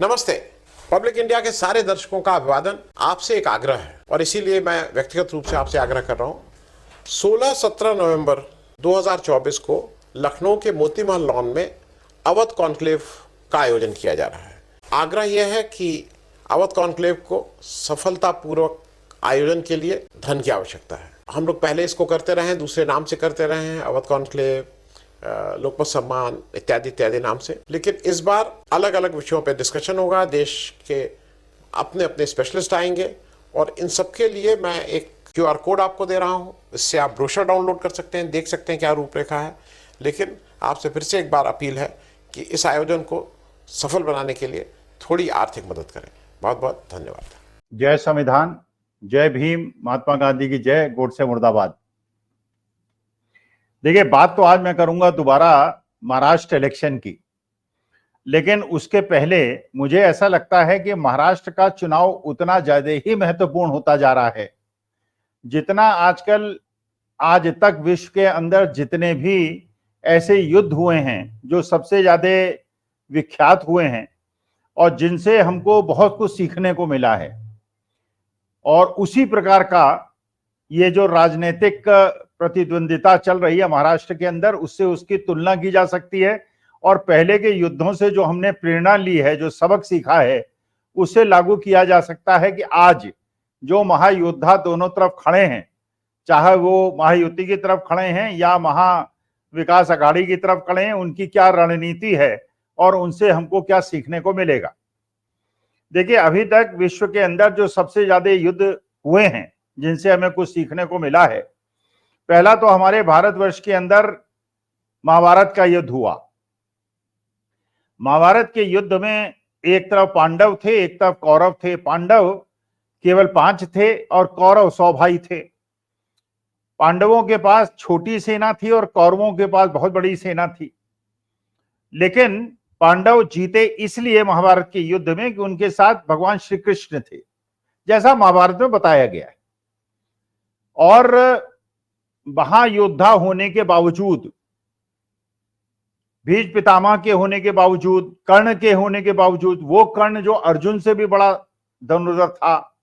नमस्ते। Public India के सारे दर्शकों का अभिवादन। आपसे एक आग्रह है और इसीलिए मैं व्यक्तिगत रूप से आपसे आग्रह कर रहा हूं। 16-17 नवंबर 2024 को लखनऊ के मोती महल लॉन में अवध कॉन्क्लेव का आयोजन किया जा रहा है। आग्रह यह है कि अवध कॉन्क्लेव को सफलतापूर्वक आयोजन के लिए धन की आवश्यकता है। हम लोग पहले इसको करते रहे हैं, दूसरे नाम से करते रहे हैं, अवध कॉन्क्लेव, लोकमत सम्मान इत्यादि इत्यादि नाम से। लेकिन इस बार अलग अलग विषयों पे डिस्कशन होगा। देश के अपने अपने स्पेशलिस्ट आएंगे और इन सबके लिए मैं एक QR कोड आपको दे रहा हूं। इससे आप ब्रोशर डाउनलोड कर सकते हैं, देख सकते हैं क्या रूपरेखा है। लेकिन आपसे फिर से एक बार अपील है कि इस आयोजन को सफल बनाने के लिए थोड़ी आर्थिक मदद करें। बहुत बहुत धन्यवाद। जय संविधान, जय भीम, महात्मा गांधी की जय, गोडसे मुर्दाबाद। देखिए, बात तो आज मैं करूंगा दोबारा महाराष्ट्र इलेक्शन की, लेकिन उसके पहले मुझे ऐसा लगता है कि महाराष्ट्र का चुनाव उतना ज्यादा ही महत्वपूर्ण होता जा रहा है जितना आजकल आज तक विश्व के अंदर जितने भी ऐसे युद्ध हुए हैं जो सबसे ज्यादा विख्यात हुए हैं और जिनसे हमको बहुत कुछ सीखने को मिला है, और उसी प्रकार का ये जो राजनीतिक प्रतिद्वंदिता चल रही है महाराष्ट्र के अंदर, उससे उसकी तुलना की जा सकती है। और पहले के युद्धों से जो हमने प्रेरणा ली है, जो सबक सीखा है, उसे लागू किया जा सकता है कि आज जो महायोद्धा दोनों तरफ खड़े हैं, चाहे वो महायुति की तरफ खड़े हैं या महाविकास अघाड़ी की तरफ खड़े हैं, उनकी क्या रणनीति है और उनसे हमको क्या सीखने को मिलेगा। देखिए, अभी तक विश्व के अंदर जो सबसे ज्यादा युद्ध हुए हैं जिनसे हमें कुछ सीखने को मिला है, पहला तो हमारे भारतवर्ष के अंदर महाभारत का युद्ध हुआ। महाभारत के युद्ध में एक तरफ पांडव थे, एक तरफ कौरव थे। पांडव केवल 5 थे और कौरव 100 भाई थे। पांडवों के पास छोटी सेना थी और कौरवों के पास बहुत बड़ी सेना थी। लेकिन पांडव जीते इसलिए महाभारत के युद्ध में कि उनके साथ भगवान श्री कृष्ण थे, जैसा महाभारत में बताया गया है। और महायोद्धा होने के बावजूद, भीष्म पितामह के होने के बावजूद, कर्ण के होने के बावजूद, वो कर्ण जो अर्जुन से भी बड़ा धनुर्धर था,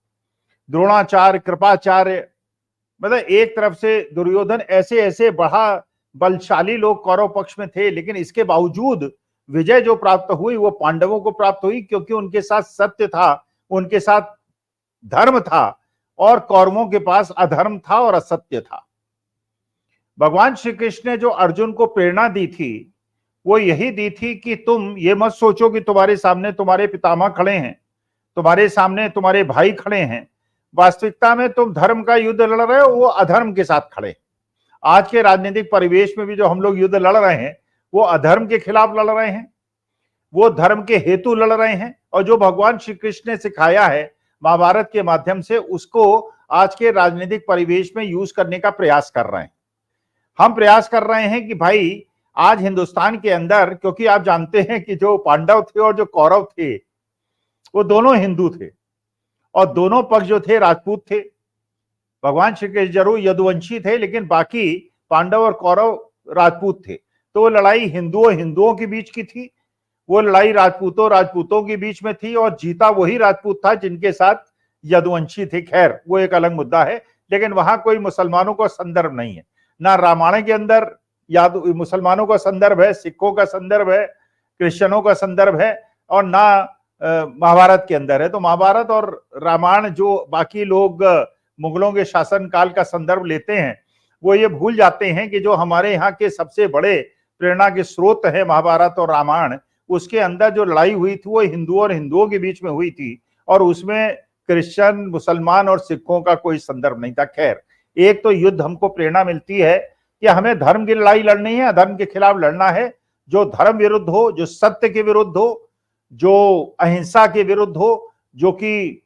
द्रोणाचार्य, कृपाचार्य, मतलब एक तरफ से दुर्योधन, ऐसे ऐसे बड़ा बलशाली लोग कौरव पक्ष में थे। लेकिन इसके बावजूद विजय जो प्राप्त हुई वो पांडवों को प्राप्त हुई, क्योंकि उनके साथ सत्य था, उनके साथ धर्म था, और कौरवों के पास अधर्म था और असत्य था। भगवान श्री कृष्ण ने जो अर्जुन को प्रेरणा दी थी वो यही दी थी कि तुम ये मत सोचो कि तुम्हारे सामने तुम्हारे पितामह खड़े हैं, तुम्हारे सामने तुम्हारे भाई खड़े हैं। वास्तविकता में तुम धर्म का युद्ध लड़ रहे हो, वो अधर्म के साथ खड़े। आज के राजनीतिक परिवेश में भी जो हम लोग युद्ध लड़ रहे हैं वो अधर्म के खिलाफ लड़ रहे हैं, वो धर्म के हेतु लड़ रहे हैं। और जो भगवान श्री कृष्ण ने सिखाया है महाभारत के माध्यम से, उसको आज के राजनीतिक परिवेश में यूज करने का प्रयास कर रहे हैं। हम प्रयास कर रहे हैं कि भाई आज हिंदुस्तान के अंदर, क्योंकि आप जानते हैं कि जो पांडव थे और जो कौरव थे वो दोनों हिंदू थे और दोनों पक्ष जो थे राजपूत थे। भगवान श्री कृष्ण जरूर यदुवंशी थे, लेकिन बाकी पांडव और कौरव राजपूत थे। तो वो लड़ाई हिंदुओं के बीच की थी, वो लड़ाई राजपूतों के बीच में थी, और जीता वही राजपूत था जिनके साथ यदुवंशी थे। खैर, वो एक अलग मुद्दा है, लेकिन वहां कोई मुसलमानों का संदर्भ नहीं है। ना रामायण के अंदर मुसलमानों का संदर्भ है, सिखों का संदर्भ है, क्रिश्चियनों का संदर्भ है, और ना महाभारत के अंदर है। तो महाभारत और रामायण जो बाकी लोग मुगलों के शासनकाल का संदर्भ लेते हैं, वो ये भूल जाते हैं कि जो हमारे यहाँ के सबसे बड़े प्रेरणा के स्रोत है महाभारत और रामायण, उसके अंदर जो लड़ाई हुई थी वो हिंदुओं के बीच में हुई थी, और उसमें क्रिश्चियन, मुसलमान और सिखों का कोई संदर्भ नहीं था। खैर, एक तो युद्ध हमको प्रेरणा मिलती है कि हमें धर्म की लड़ाई लड़नी है, अधर्म के खिलाफ लड़ना है। जो धर्म विरुद्ध हो, जो सत्य के विरुद्ध हो, जो अहिंसा के विरुद्ध हो, जो कि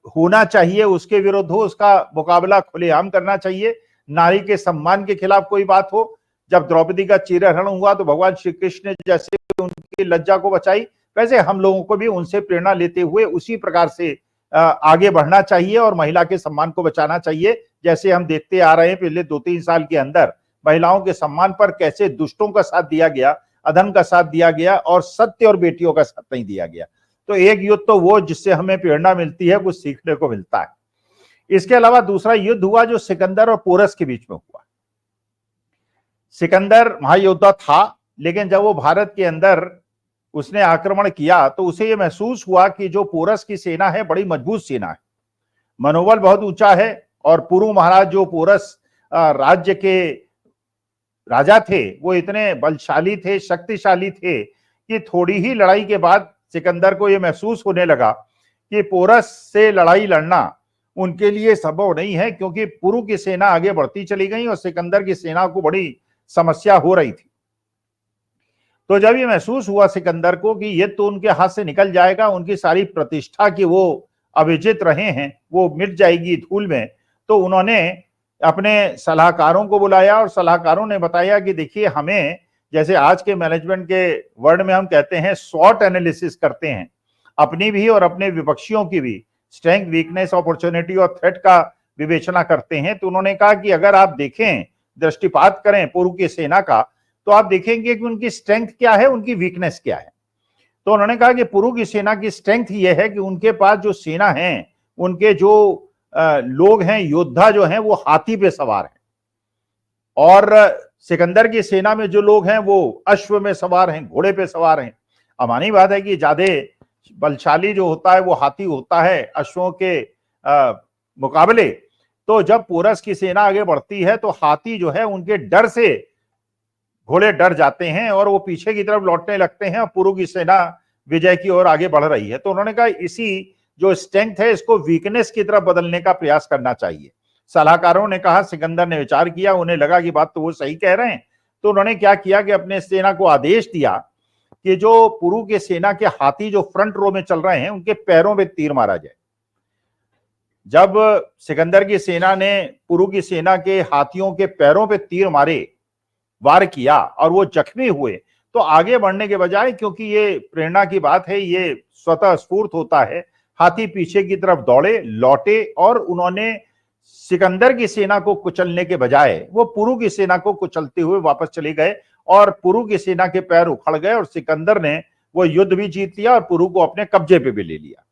होना चाहिए उसके विरुद्ध हो, उसका मुकाबला खुलेआम करना चाहिए। नारी के सम्मान के खिलाफ कोई बात हो। जब द्रौपदी का चीरहरण हुआ तो भगवान श्री कृष्ण ने जैसे उनकी लज्जा को बचाई, वैसे हम लोगों को भी उनसे प्रेरणा लेते हुए उसी प्रकार से आगे बढ़ना चाहिए और महिला के सम्मान को बचाना चाहिए। जैसे हम देखते आ रहे हैं पिछले 2-3 साल के अंदर महिलाओं के सम्मान पर कैसे दुष्टों का साथ दिया गया, अधर्म का साथ दिया गया और सत्य और बेटियों का साथ नहीं दिया गया। तो एक युद्ध तो वो जिससे हमें प्रेरणा मिलती है, कुछ सीखने को मिलता है। इसके अलावा दूसरा युद्ध हुआ जो सिकंदर और पोरस के बीच में हुआ। सिकंदर महायोद्धा था, लेकिन जब वो भारत के अंदर उसने आक्रमण किया तो उसे ये महसूस हुआ कि जो पोरस की सेना है बड़ी मजबूत सेना है, मनोबल बहुत ऊंचा है, और पुरु महाराज जो पोरस राज्य के राजा थे वो इतने बलशाली थे, शक्तिशाली थे कि थोड़ी ही लड़ाई के बाद सिकंदर को यह महसूस होने लगा कि पोरस से लड़ाई लड़ना उनके लिए संभव नहीं है, क्योंकि पुरु की सेना आगे बढ़ती चली गई और सिकंदर की सेना को बड़ी समस्या हो रही थी। तो जब ये महसूस हुआ सिकंदर को कि ये तो उनके हाथ से निकल जाएगा, उनकी सारी प्रतिष्ठा की वो अविजित रहे हैं वो मिट जाएगी धूल में, तो उन्होंने अपने सलाहकारों को बुलाया और सलाहकारों ने बताया कि देखिए, हमें जैसे आज के मैनेजमेंट के वर्ड में हम कहते हैं स्वॉट एनालिसिस करते हैं, अपनी भी और अपने विपक्षियों की भी स्ट्रेंथ, वीकनेस, अपॉर्चुनिटी और थ्रेट का विवेचना करते हैं। तो उन्होंने कहा कि अगर आप देखें, दृष्टिपात करें पूर्व की सेना का, तो आप देखेंगे कि उनकी स्ट्रेंथ क्या है, उनकी वीकनेस क्या है। तो उन्होंने कहा कि पूर्व की सेना की स्ट्रेंथ ये है कि उनके पास जो सेना है, उनके जो लोग हैं, योद्धा जो हैं, वो हाथी पे सवार हैं, और सिकंदर की सेना में जो लोग हैं वो अश्व में सवार हैं, घोड़े पे सवार हैं। अमानी बात है कि ज्यादा बलशाली जो होता है वो हाथी होता है अश्वों के मुकाबले। तो जब पोरस की सेना आगे बढ़ती है तो हाथी जो है उनके डर से घोड़े डर जाते हैं और वो पीछे की तरफ लौटने लगते हैं, और पुरु की सेना विजय की ओर आगे बढ़ रही है। तो उन्होंने कहा इसी जो स्ट्रेंथ है इसको वीकनेस की तरफ बदलने का प्रयास करना चाहिए। सलाहकारों ने कहा, सिकंदर ने विचार किया, उन्हें लगा कि बात तो वो सही कह रहे हैं। तो उन्होंने क्या किया कि अपने सेना को आदेश दिया कि जो पुरु के सेना के हाथी जो फ्रंट रो में चल रहे हैं उनके पैरों में तीर मारा जाए। जब सिकंदर की सेना ने पुरु की सेना के हाथियों के पैरों पे तीर मारे, वार किया, और वो जख्मी हुए, तो आगे बढ़ने के बजाय, क्योंकि ये प्रेरणा की बात है, ये स्वतः स्फूर्त होता है, हाथी पीछे की तरफ दौड़े, लौटे, और उन्होंने सिकंदर की सेना को कुचलने के बजाय वो पुरु की सेना को कुचलते हुए वापस चले गए, और पुरु की सेना के पैर उखड़ गए, और सिकंदर ने वो युद्ध भी जीत लिया और पुरु को अपने कब्जे पे भी ले लिया।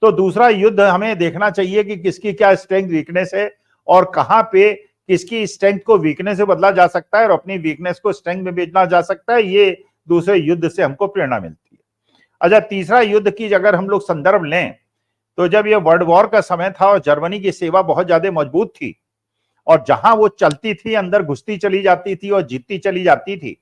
तो दूसरा युद्ध हमें देखना चाहिए कि किसकी क्या स्ट्रेंथ, वीकनेस है, और कहां पे किसकी स्ट्रेंथ को वीकनेस से बदला जा सकता है और अपनी वीकनेस को स्ट्रेंथ में बेचना जा सकता है। ये दूसरे युद्ध से हमको प्रेरणा मिलती है। अच्छा, तीसरा युद्ध की अगर हम लोग संदर्भ लें तो जब ये वर्ल्ड वॉर का समय था और जर्मनी की सेवा बहुत ज्यादा मजबूत थी, और जहां वो चलती थी अंदर घुसती चली जाती थी और जीतती चली जाती थी।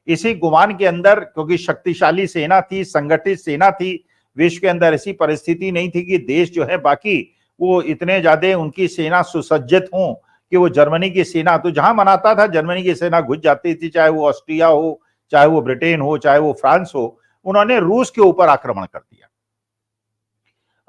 इसी गुमान के अंदर, क्योंकि शक्तिशाली सेना थी, संगठित सेना थी, विश्व के अंदर ऐसी परिस्थिति नहीं थी कि देश जो है बाकी वो इतने ज्यादा उनकी सेना सुसज्जित हों कि वो जर्मनी की सेना, तो जहां मनाता था जर्मनी की सेना घुस जाती थी, चाहे वो ऑस्ट्रिया हो, चाहे वो ब्रिटेन हो, चाहे वो फ्रांस हो। उन्होंने रूस के ऊपर आक्रमण कर दिया,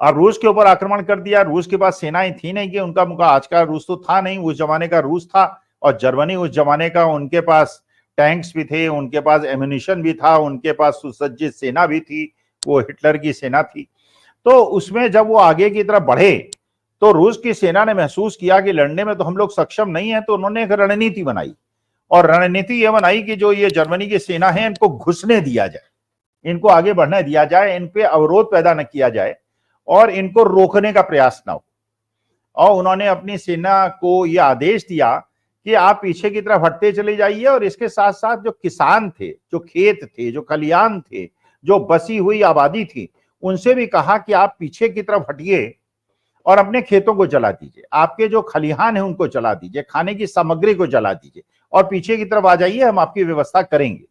और रूस के ऊपर आक्रमण कर दिया। रूस के पास सेनाएं थी नहीं कि उनका मुका, आज का रूस तो था नहीं, उस जमाने का रूस था, और जर्मनी उस जमाने का, उनके पास टैंक्स भी थे, उनके पास एम्यूनिशन भी था, उनके पास सुसज्जित सेना भी थी, वो हिटलर की सेना थी। तो उसमें जब वो आगे की तरफ बढ़े तो रूस की सेना ने महसूस किया कि लड़ने में तो हम लोग सक्षम नहीं है, तो उन्होंने एक रणनीति बनाई, और रणनीति ये बनाई कि जो ये जर्मनी की सेना है इनको घुसने दिया जाए, इनको आगे बढ़ने दिया जाए, इन पे अवरोध पैदा न किया जाए और इनको रोकने का प्रयास ना हो। और उन्होंने अपनी सेना को यह आदेश दिया कि आप पीछे की तरफ हटते चले जाइए, और इसके साथ साथ जो किसान थे, जो खेत थे, जो खलियान थे, जो बसी हुई आबादी थी, उनसे भी कहा कि आप पीछे की तरफ हटिए और अपने खेतों को जला दीजिए, आपके जो खलिहान है उनको जला दीजिए, खाने की सामग्री को जला दीजिए, और पीछे की तरफ आ जाइए, हम आपकी व्यवस्था करेंगे।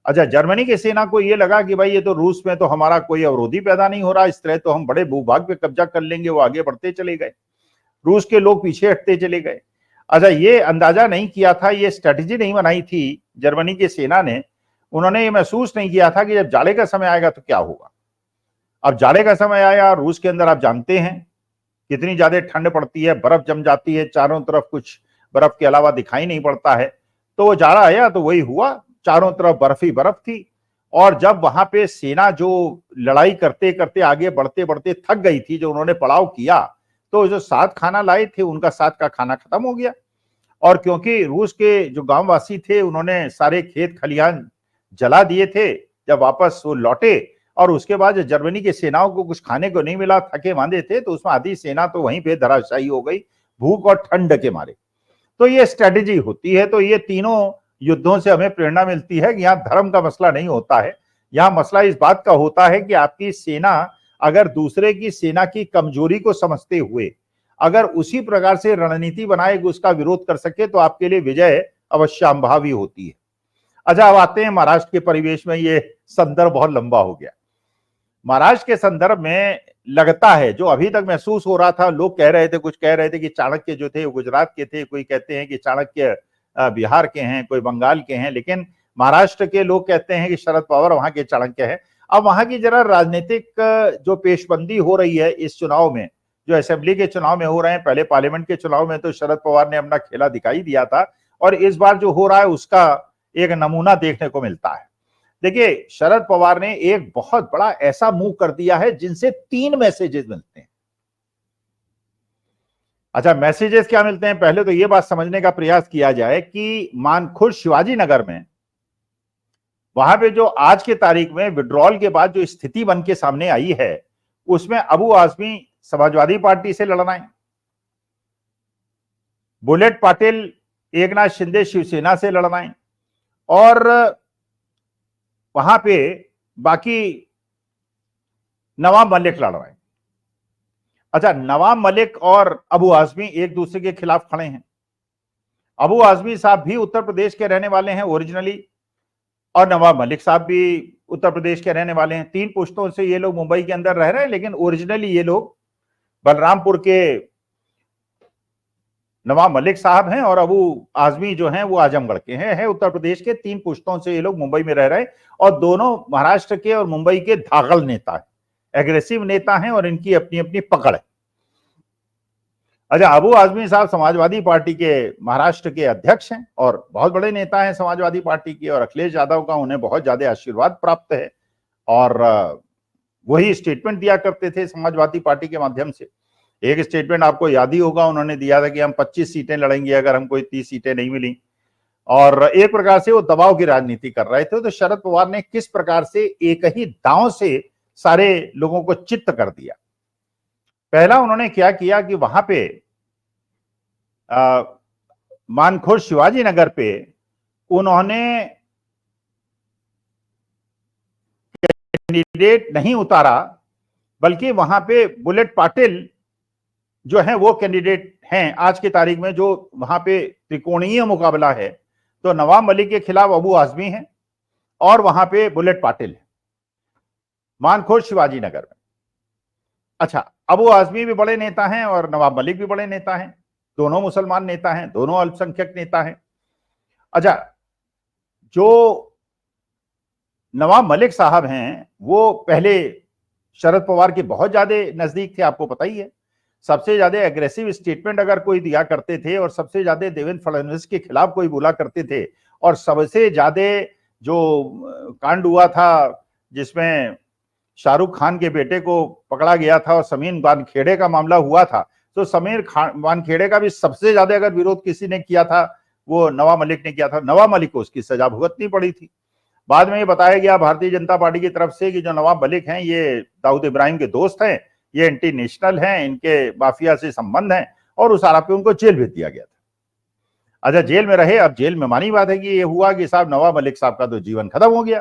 अच्छा, जर्मनी की सेना को यह लगा कि भाई ये तो रूस में तो हमारा कोई अवरोधी पैदा नहीं हो रहा, इस तरह तो हम बड़े भूभाग पे कब्जा कर लेंगे। वो आगे बढ़ते चले गए, रूस के लोग पीछे हटते चले गए। अच्छा, ये अंदाजा नहीं किया था, ये स्ट्रेटेजी नहीं बनाई थी जर्मनी की सेना ने। उन्होंने ये महसूस नहीं किया था कि जब जाड़े का समय आएगा तो क्या होगा। अब जाड़े का समय आया, रूस के अंदर आप जानते हैं कितनी ज्यादा ठंड पड़ती है, बर्फ जम जाती है, चारों तरफ कुछ बर्फ के अलावा दिखाई नहीं पड़ता है। तो वो जाड़ा आया तो वही हुआ, चारों तरफ बर्फ ही बर्फ थी। और जब वहां पे सेना जो लड़ाई करते करते आगे बढ़ते बढ़ते थक गई थी, जो उन्होंने पड़ाव किया, तो जो साथ खाना लाए थे उनका साथ का खाना खत्म हो गया। और क्योंकि रूस के जो गांववासी थे उन्होंने सारे खेत खलिहान जला दिए थे, जब वापस वो लौटे और उसके बाद जर्मनी की सेनाओं को कुछ खाने को नहीं मिला, थके मांदे थे, तो उसमें आधी सेना तो वहीं पे धराशायी हो गई भूख और ठंड के मारे। तो ये स्ट्रेटेजी होती है। तो ये तीनों युद्धों से हमें प्रेरणा मिलती है कि यहाँ धर्म का मसला नहीं होता है, यहाँ मसला इस बात का होता है कि आपकी सेना अगर दूसरे की सेना की कमजोरी को समझते हुए अगर उसी प्रकार से रणनीति बनाए उसका विरोध कर सके तो आपके लिए विजय अवश्यंभावी होती है। अच्छा, अब आते हैं महाराष्ट्र के परिवेश में। ये संदर्भ बहुत लंबा हो गया। महाराष्ट्र के संदर्भ में लगता है, जो अभी तक महसूस हो रहा था, लोग कह रहे थे, कुछ कह रहे थे कि चाणक्य जो थे वो गुजरात के थे, कोई कहते हैं कि चाणक्य बिहार के हैं, कोई बंगाल के हैं, लेकिन महाराष्ट्र के लोग कहते हैं कि शरद पवार वहां के चाणक्य हैं। अब वहां की जरा राजनीतिक जो पेशबंदी हो रही है इस चुनाव में, जो असेंबली के चुनाव में हो रहे हैं, पहले पार्लियामेंट के चुनाव में तो शरद पवार ने अपना खेला दिखाई दिया था, और इस बार जो हो रहा है उसका एक नमूना देखने को मिलता है। देखिए, शरद पवार ने एक बहुत बड़ा ऐसा मूव कर दिया है जिनसे 3 मैसेजेस मिलते हैं। अच्छा, मैसेजेस क्या मिलते हैं? पहले तो यह बात समझने का प्रयास किया जाए कि मानखुर्द शिवाजी नगर में, वहां पे जो आज के तारीख में विड्रॉल के बाद जो स्थिति बन के सामने आई है, उसमें अबू आजमी समाजवादी पार्टी से लड़ रहे हैं, बुलेट पाटिल एकनाथ शिंदे शिवसेना से लड़ रहे हैं, और वहां पे बाकी नवाब मलिक लड़ रहे हैं। अच्छा, नवाब मलिक और अबू आजमी एक दूसरे के खिलाफ खड़े हैं। अबू आजमी साहब भी उत्तर प्रदेश के रहने वाले हैं ओरिजिनली, और नवाब मलिक साहब भी उत्तर प्रदेश के रहने वाले हैं। 3 पुश्तों से ये लोग मुंबई के अंदर रह रहे हैं, लेकिन ओरिजिनली ये लोग बलरामपुर के नवाब मलिक साहब हैं, और अबू आजमी जो हैं वो आजमगढ़ के हैं। उत्तर प्रदेश के 3 पुश्तों से ये लोग मुंबई में रह रहे हैं, और दोनों महाराष्ट्र के और मुंबई के धागल नेता हैं, एग्रेसिव नेता हैं, और इनकी अपनी अपनी पकड़ है। अच्छा, अबू आजमी साहब समाजवादी पार्टी के महाराष्ट्र के अध्यक्ष हैं और बहुत बड़े नेता हैं समाजवादी पार्टी के, और अखिलेश यादव का उन्हें बहुत ज्यादा आशीर्वाद प्राप्त है, और वही स्टेटमेंट दिया करते थे समाजवादी पार्टी के माध्यम से। एक स्टेटमेंट आपको याद ही होगा, उन्होंने दिया था कि हम 25 सीटें लड़ेंगे अगर हमको 30 सीटें नहीं मिली, और एक प्रकार से वो दबाव की राजनीति कर रहे थे। तो शरद पवार ने किस प्रकार से एक ही दांव से सारे लोगों को चित्त कर दिया। पहला उन्होंने क्या किया कि वहां पे मानखुर्द शिवाजी नगर पे उन्होंने कैंडिडेट नहीं उतारा, बल्कि वहां पे बुलेट पाटिल जो है वो कैंडिडेट हैं। आज की तारीख में जो वहां पे त्रिकोणीय मुकाबला है, तो नवाब मलिक के खिलाफ अबू आजमी है और वहां पे बुलेट पाटिल है, मानखुर्द शिवाजी नगर में। अच्छा, अबू आजमी भी बड़े नेता हैं और नवाब मलिक भी बड़े नेता हैं, दोनों मुसलमान नेता हैं, दोनों अल्पसंख्यक नेता हैं। अच्छा, जो नवाब मलिक साहब हैं वो पहले शरद पवार के बहुत ज्यादा नजदीक थे, आपको पता ही है। सबसे ज्यादा एग्रेसिव स्टेटमेंट अगर कोई दिया करते थे, और सबसे ज्यादा देवेंद्र फडणवीस के खिलाफ कोई बोला करते थे, और सबसे ज्यादा जो कांड हुआ था जिसमें शाहरुख खान के बेटे को पकड़ा गया था और समीर वानखेड़े का मामला हुआ था, तो समीर वानखेड़े का भी सबसे ज्यादा अगर विरोध किसी ने किया था वो नवाब मलिक ने किया था। नवाब मलिक को उसकी सजा भुगतनी पड़ी थी। बाद में ये बताया गया भारतीय जनता पार्टी की तरफ से कि जो नवाब मलिक हैं ये दाऊद इब्राहिम के दोस्त हैं, ये एंटी नेशनल हैं, इनके माफिया से संबंध हैं, और उस आरोप पे उनको जेल भेज दिया गया था। अच्छा, जेल में रहे। अब जेल में मानी बात है कि ये हुआ कि साहब नवाब मलिक साहब का तो जीवन खत्म हो गया।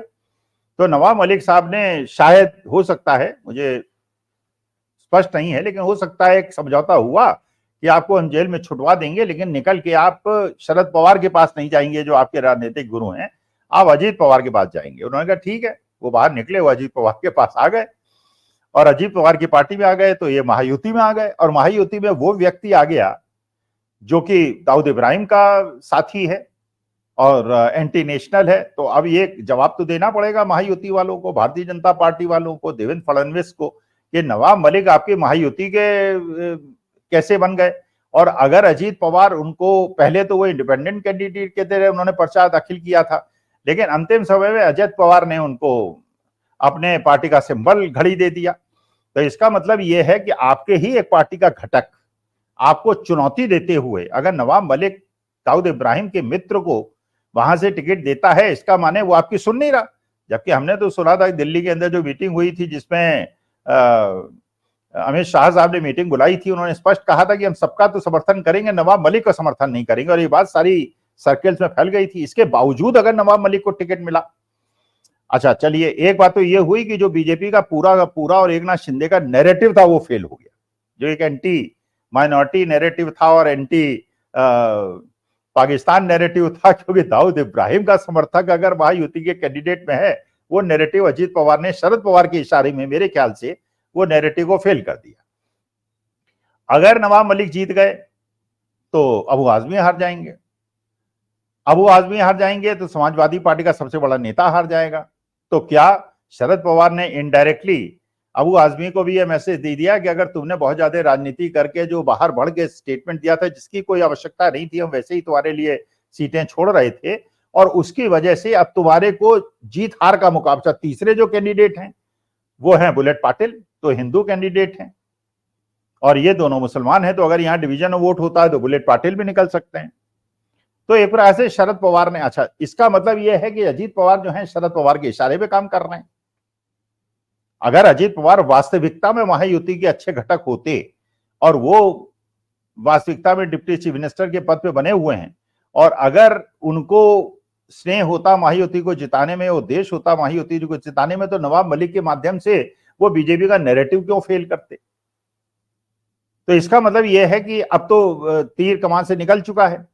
तो नवाब मलिक साहब ने शायद, हो सकता है, मुझे स्पष्ट नहीं है, लेकिन हो सकता है एक समझौता हुआ कि आपको हम जेल में छुटवा देंगे, लेकिन निकल के आप शरद पवार के पास नहीं जाएंगे जो आपके राजनीतिक गुरु हैं, आप अजीत पवार के पास जाएंगे। उन्होंने कहा ठीक है। वो बाहर निकले, वो अजीत पवार के पास आ गए और अजीत पवार की पार्टी में आ गए, तो ये महायुति में आ गए, और महायुति में वो व्यक्ति आ गया जो कि दाऊद इब्राहिम का साथी है और एंटी नेशनल है। तो अब ये जवाब तो देना पड़ेगा महायुति वालों को, भारतीय जनता पार्टी वालों को, देवेंद्र फडणवीस को, कि नवाब मलिक आपके महायुति के कैसे बन गए। और अगर अजीत पवार उनको, पहले तो वो इंडिपेंडेंट कैंडिडेट के थे, उन्होंने पर्चा दाखिल किया था, लेकिन अंतिम समय में अजित पवार ने उनको अपने पार्टी का सिंबल घड़ी दे दिया। तो इसका मतलब यह है कि आपके ही एक पार्टी का घटक आपको चुनौती देते हुए अगर नवाब मलिक दाऊद इब्राहिम के मित्र को वहां से टिकट देता है, इसका माने वो आपकी सुन नहीं रहा। जबकि हमने तो सुना था दिल्ली के अंदर जो मीटिंग हुई थी जिसमें अमित शाह साहब ने मीटिंग बुलाई थी, उन्होंने स्पष्ट कहा था कि हम सबका तो समर्थन करेंगे, नवाब मलिक का समर्थन नहीं करेंगे, और ये बात सारी सर्कल्स में फैल गई थी। इसके बावजूद अगर नवाब मलिक को टिकट मिला, अच्छा चलिए, एक बात तो ये हुई कि जो बीजेपी का पूरा और एकनाथ शिंदे का नैरेटिव था वो फेल हो गया, जो एक एंटी माइनॉरिटी नैरेटिव था और एंटी पाकिस्तान नैरेटिव था, क्योंकि दाऊद इब्राहिम का समर्थक अगर महायुति के कैंडिडेट में है, वो नैरेटिव अजीत पवार ने शरद पवार के इशारे में मेरे ख्याल से वो नैरेटिव को फेल कर दिया। अगर नवाब मलिक जीत गए तो अबू आजमी हार जाएंगे, अबू आजमी हार जाएंगे तो समाजवादी पार्टी का सबसे बड़ा नेता हार जाएगा। तो क्या शरद पवार ने इनडायरेक्टली अबू आजमी को भी यह मैसेज दे दिया कि अगर तुमने बहुत ज्यादा राजनीति करके जो बाहर बढ़ के स्टेटमेंट दिया था जिसकी कोई आवश्यकता नहीं थी, हम वैसे ही तुम्हारे लिए सीटें छोड़ रहे थे, और उसकी वजह से अब तुम्हारे को जीत हार का मुकाबला। तीसरे जो कैंडिडेट हैं वो हैं बुलेट पाटिल, तो हिंदू कैंडिडेट हैं और ये दोनों मुसलमान हैं, तो अगर यहाँ डिवीजन ऑफ वोट होता है तो बुलेट पाटिल भी निकल सकते हैं। तो एक प्रकार से शरद पवार ने, अच्छा इसका मतलब यह है कि अजीत पवार जो है शरद पवार के इशारे पे काम कर रहे हैं। अगर अजीत पवार वास्तविकता में महायुति के अच्छे घटक होते और वो वास्तविकता में डिप्टी चीफ मिनिस्टर के पद पे बने हुए हैं, और अगर उनको स्नेह होता महायुति को जिताने में, उद्देश्य होता महायुति को जिताने में, तो नवाब मलिक के माध्यम से वो बीजेपी का नैरेटिव क्यों फेल करते? तो इसका मतलब यह है कि अब तो तीर कमान से निकल चुका है,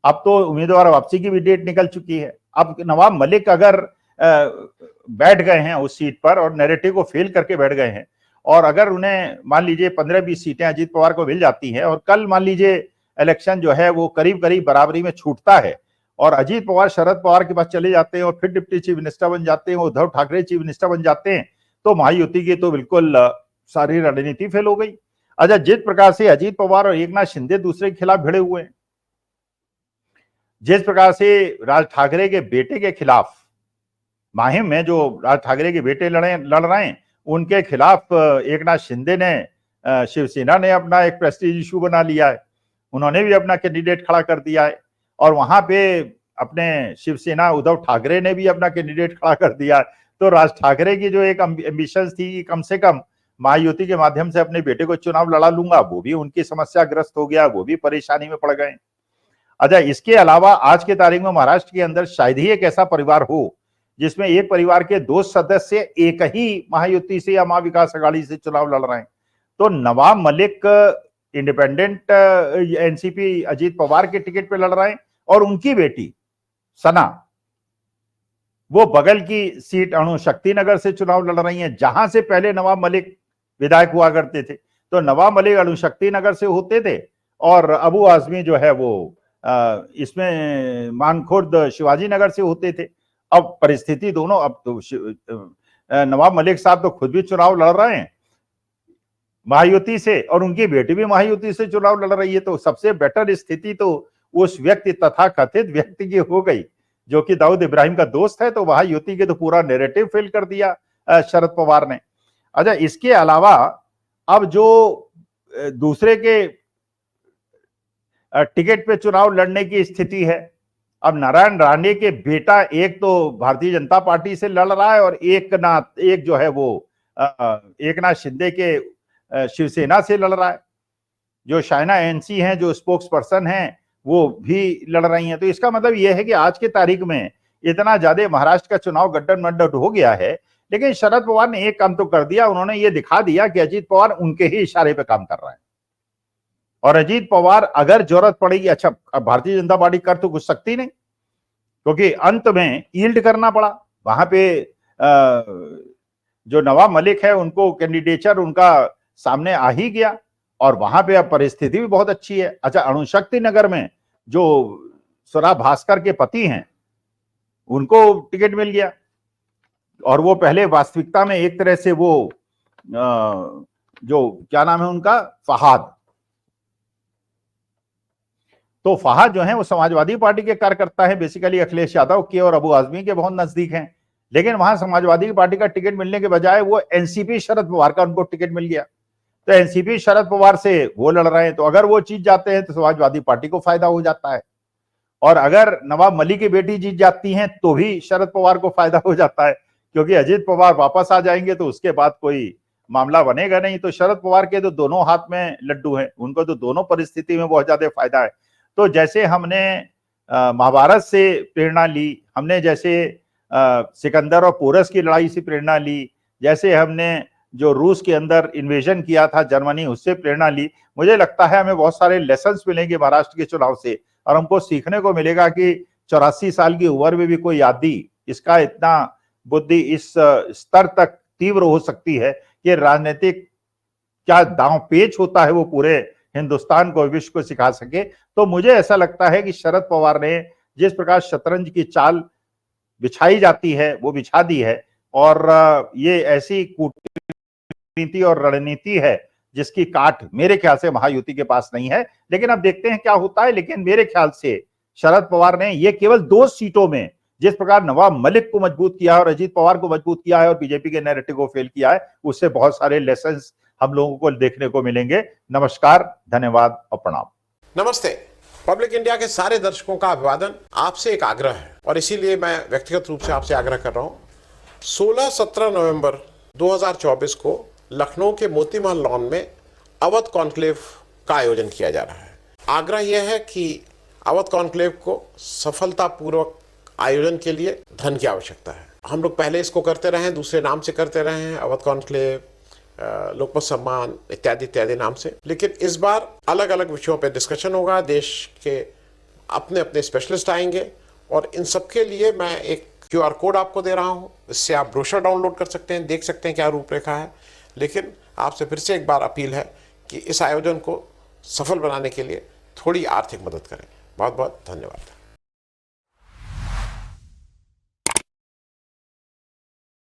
अब तो उम्मीदवार वापसी की भी डेट निकल चुकी है। अब नवाब मलिक अगर बैठ गए हैं उस सीट पर और नैरेटिव को फेल करके बैठ गए हैं, और अगर उन्हें मान लीजिए 15-20 सीटें अजीत पवार को मिल जाती हैं, और कल मान लीजिए इलेक्शन जो है वो करीब करीब बराबरी में छूटता है और अजीत पवार शरद पवार के पास चले जाते हैं और फिर डिप्टी चीफ मिनिस्टर बन जाते हैं, उद्धव ठाकरे चीफ मिनिस्टर बन जाते हैं, तो महायुति की तो बिल्कुल सारी रणनीति फेल हो गई। अच्छा, जिस प्रकार से अजीत पवार और एकनाथ शिंदे दूसरे के खिलाफ भिड़े हुए हैं, जिस प्रकार से राज ठाकरे के बेटे के खिलाफ माहिम में जो राज ठाकरे के बेटे लड़ रहे हैं, उनके खिलाफ एकनाथ शिंदे ने, शिवसेना ने अपना एक प्रेस्टीज इशू बना लिया है, उन्होंने भी अपना कैंडिडेट खड़ा कर दिया है, और वहां पे अपने शिवसेना उद्धव ठाकरे ने भी अपना कैंडिडेट खड़ा कर दिया है। तो राज ठाकरे की जो एक एम्बिशंस थी कम से कम महायुति के माध्यम से अपने बेटे को चुनाव लड़ा लूंगा, वो भी उनकी समस्याग्रस्त हो गया, वो भी परेशानी में पड़ गए। अच्छा, इसके अलावा आज के तारीख में महाराष्ट्र के अंदर शायद ही एक ऐसा परिवार हो जिसमें एक परिवार के 2 सदस्य एक ही महायुति से या महाविकास अघाड़ी से चुनाव लड़ रहे हैं। तो नवाब मलिक इंडिपेंडेंट एनसीपी अजीत पवार के टिकट पे लड़ रहे हैं, और उनकी बेटी सना वो बगल की सीट अणुशक्ति नगर से चुनाव लड़ रही हैं, जहां से पहले नवाब मलिक विधायक हुआ करते थे। तो नवाब मलिक अणुशक्ति नगर से होते थे और अबू आजमी जो है वो इसमें मानखुर्द शिवाजी नगर से होते थे। अब परिस्थिति दोनों, अब तो नवाब मलिक साहब तो खुद भी चुनाव लड़ रहे हैं महायुति से, और उनकी बेटी भी महायुति से चुनाव लड़ रही है। तो सबसे बेटर स्थिति तो उस व्यक्ति, तथा कथित व्यक्ति की हो गई जो कि दाऊद इब्राहिम का दोस्त है। तो महायुति के तो पूरा नैरेटिव फेल कर दिया शरद पवार ने। अच्छा, इसके अलावा अब जो दूसरे के टिकट पे चुनाव लड़ने की स्थिति है, अब नारायण राणे के बेटा एक तो भारतीय जनता पार्टी से लड़ रहा है, और एक जो है वो एकनाथ शिंदे के शिवसेना से लड़ रहा है। जो शाइना एनसी हैं, जो स्पोक्स पर्सन हैं, वो भी लड़ रही हैं। तो इसका मतलब यह है कि आज के तारीख में इतना ज्यादा महाराष्ट्र का चुनाव गड्ढन मड्ढन हो गया है, लेकिन शरद पवार ने एक काम तो कर दिया, उन्होंने ये दिखा दिया कि अजीत पवार उनके ही इशारे पे काम कर रहे हैं। और अजीत पवार अगर जरूरत पड़ेगी, अच्छा भारतीय जनता पार्टी कर तो कुछ सकती नहीं, क्योंकि अंत में यील्ड करना पड़ा। वहां पे जो नवाब मलिक है उनको कैंडिडेचर उनका सामने आ ही गया, और वहां पे अब परिस्थिति भी बहुत अच्छी है। अच्छा, अणुशक्ति नगर में जो स्वरा भास्कर के पति हैं उनको टिकट मिल गया, और वो पहले वास्तविकता में एक तरह से वो जो क्या नाम है उनका, फहाद, तो फहाद जो है वो समाजवादी पार्टी के कार्यकर्ता है, बेसिकली अखिलेश यादव के और अबू आजमी के बहुत नजदीक हैं। लेकिन वहां समाजवादी पार्टी का टिकट मिलने के बजाय वो एनसीपी शरद पवार का उनको टिकट मिल गया। तो एनसीपी शरद पवार से वो लड़ रहे हैं, तो अगर वो जीत जाते हैं तो समाजवादी पार्टी को फायदा हो जाता है, और अगर नवाब मलिक की बेटी जीत जाती हैं तो भी शरद पवार को फायदा हो जाता है, क्योंकि अजित पवार वापस आ जाएंगे तो उसके बाद कोई मामला बनेगा नहीं। तो शरद पवार के तो दोनों हाथ में लड्डू हैं, उनको तो दोनों परिस्थिति में बहुत ज्यादा फायदा है। तो जैसे हमने महाभारत से प्रेरणा ली, हमने जैसे सिकंदर और पोरस की लड़ाई से प्रेरणा ली, जैसे हमने जो रूस के अंदर इन्वेजन किया था जर्मनी, उससे प्रेरणा ली, मुझे लगता है हमें बहुत सारे लेसन्स मिलेंगे महाराष्ट्र के चुनाव से। और हमको सीखने को मिलेगा कि 84 साल की उम्र में भी कोई आदमी इसका इतना बुद्धि इस स्तर तक तीव्र हो सकती है कि राजनीतिक क्या दांव पेच होता है वो पूरे हिंदुस्तान को, विश्व को सिखा सके। तो मुझे ऐसा लगता है कि शरद पवार ने जिस प्रकार शतरंज की चाल बिछाई जाती है वो बिछा दी है, और ये ऐसी कूटनीति और रणनीति है जिसकी काट मेरे ख्याल से महायुति के पास नहीं है। लेकिन अब देखते हैं क्या होता है। लेकिन मेरे ख्याल से शरद पवार ने ये केवल 2 सीटों में जिस प्रकार नवाब मलिक को मजबूत किया है और अजीत पवार को मजबूत किया है और बीजेपी के नैरेटिव को फेल किया है, उससे बहुत सारे लेसन्स हम लोगों को देखने को मिलेंगे। नमस्कार, धन्यवाद और प्रणाम। नमस्ते। पब्लिक इंडिया के सारे दर्शकों का अभिवादन। आपसे एक आग्रह है और इसीलिए मैं व्यक्तिगत रूप से आपसे आग्रह कर रहा हूं। 16-17 नवंबर 2024 को लखनऊ के मोती महल लॉन में अवध कॉन्क्लेव का आयोजन किया जा रहा है। आग्रह यह है कि अवध कॉन्क्लेव को सफलतापूर्वक आयोजन के लिए धन की आवश्यकता है। हम लोग पहले इसको करते रहे हैं, दूसरे नाम से करते रहे हैं, अवध कॉन्क्लेव, लोकमत सम्मान इत्यादि इत्यादि नाम से। लेकिन इस बार अलग अलग विषयों पर डिस्कशन होगा। देश के अपने अपने स्पेशलिस्ट आएंगे और इन सबके लिए मैं एक QR कोड आपको दे रहा हूं। इससे आप ब्रोशर डाउनलोड कर सकते हैं, देख सकते हैं क्या रूपरेखा है। लेकिन आपसे फिर से एक बार अपील है कि इस आयोजन को सफल बनाने के लिए थोड़ी आर्थिक मदद करें। बहुत बहुत धन्यवाद।